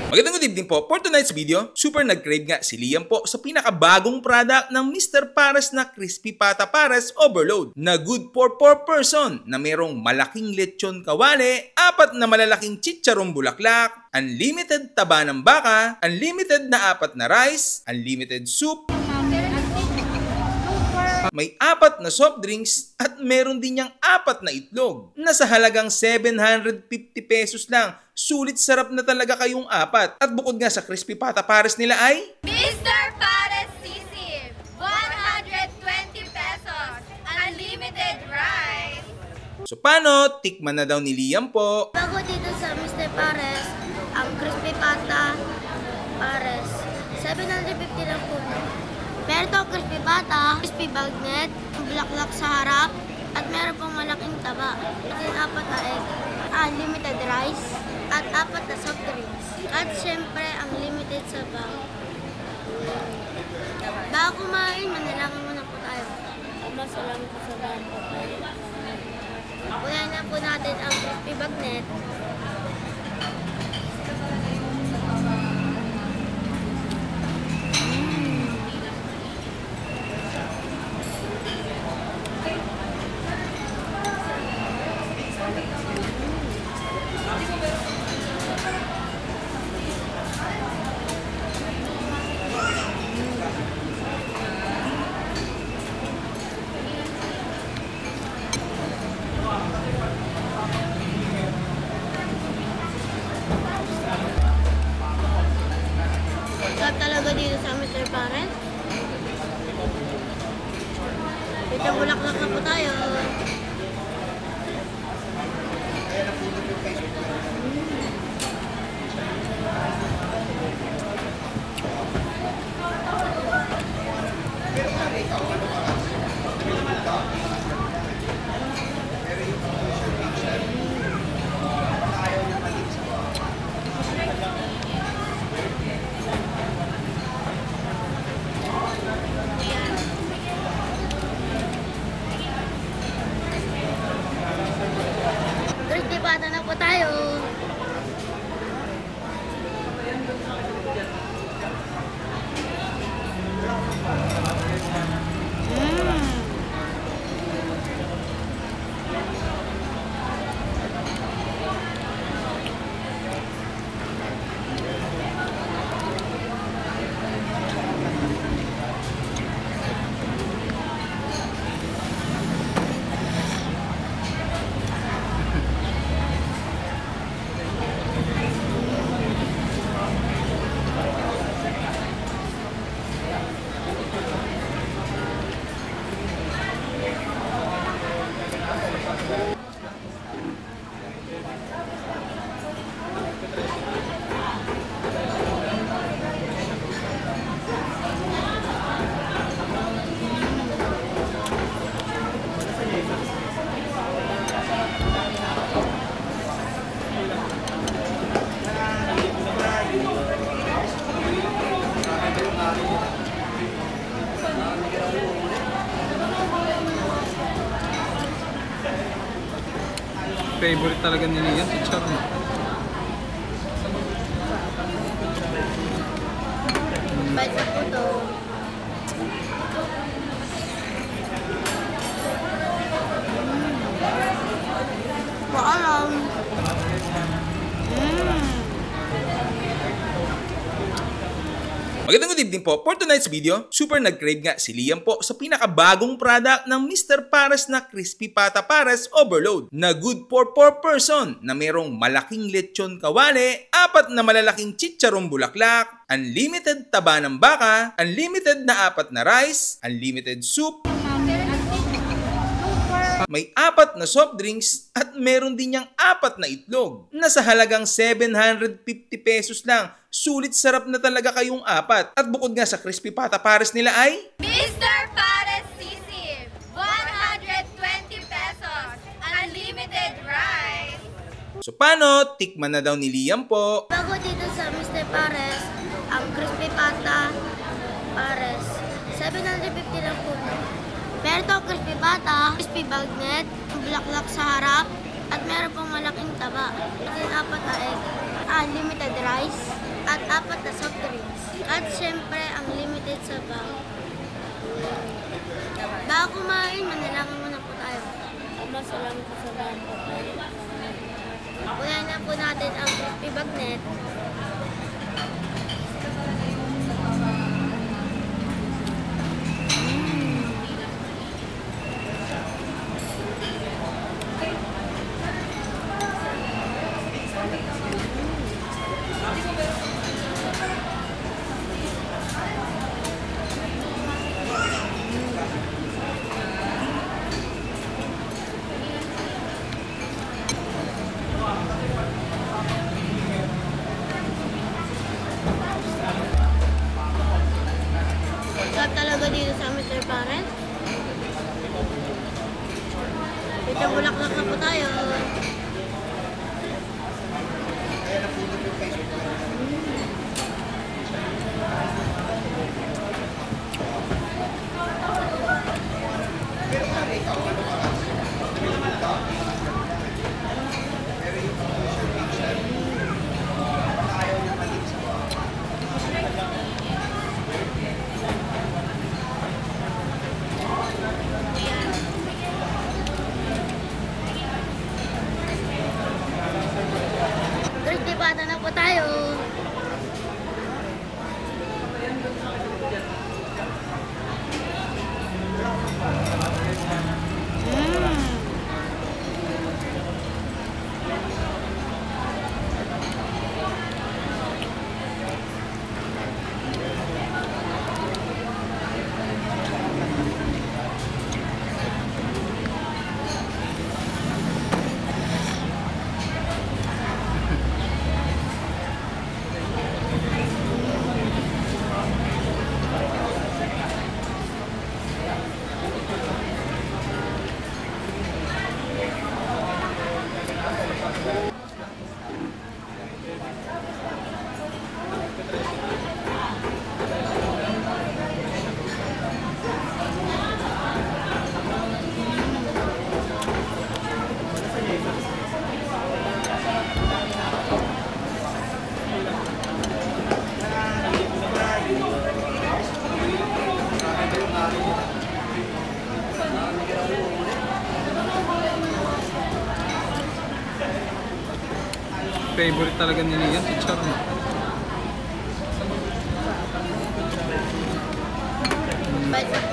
Magandang good evening po. For tonight's video, super nag-crave nga si Liam po sa pinakabagong product ng Mr. Pares na Crispy Pata Pares Overload na good for 4 person na merong malaking lechon kawali, 4 na malalaking chicharong bulaklak, unlimited taba ng baka, unlimited na 4 na rice, unlimited soup, may 4 na soft drinks at meron din niyang 4 na itlog na sa halagang 750 pesos lang. Sulit sarap na talaga kayong 4. At bukod nga sa Crispy Pata Pares nila ay Mr. Pares Sisig, 120 pesos, unlimited rice. So paano? Tikman na daw ni Liam po. Bago dito sa Mr. Pares, ang Crispy Pata Pares, 750 lang po. Meron itong Crispy Pata, Crispy Bagnet, bulaklak sa harap, at meron pong malaking taba. At yung 4 na egg, unlimited rice, at 4 na soft drinks. At syempre, ang limited sabaw. Bago kumain, manalangin muna po tayo. Salamat po sa bahan po tayo. Unahin na po natin ang Crispy Bagnet. Talaga dito sa Mr. Pares. Dito bulaklak na po tayo. Crispy Pata na po tayo. Favorite talaga ni Liam, chicharon. Bait na po to. Paalam. Magandang good evening po. For tonight's video, super nag-crave nga si Liam po sa pinakabagong product ng Mr. Pares na Crispy Pata Pares Overload na good for 4 person na merong malaking lechon kawali, 4 na malalaking chicharong bulaklak, unlimited taba ng baka, unlimited na 4 na rice, unlimited soup, may 4 na soft drinks at meron din niyang 4 na itlog na sa halagang 750 pesos lang. Sulit sarap na talaga kayong 4. At bukod nga sa Crispy Pata Pares nila ay Mr. Pares Sisig, 120 pesos, unlimited rice. So paano? Tikman na daw ni Liam po. Bago dito sa Mr. Pares, ang Crispy Pata Pares, 750 lang po. Meron itong Crispy Pata, Crispy Bagnet, bulaklak sa harap, at meron pong malaking taba. At yung 4 na egg, unlimited rice, at 4 na soft drinks. At syempre, ang limited sabaw. Bago kumain, manalangin muna po tayo. Ama, salamat po sa lahat po tayo. Unahin na po natin ang crispy bagnet. Sarap talaga dito sa Mr. Pares. Dito bulaklak na po tayo. Crispy pata na po tayo. Favorite talaga ni Liam, chicharon. Bite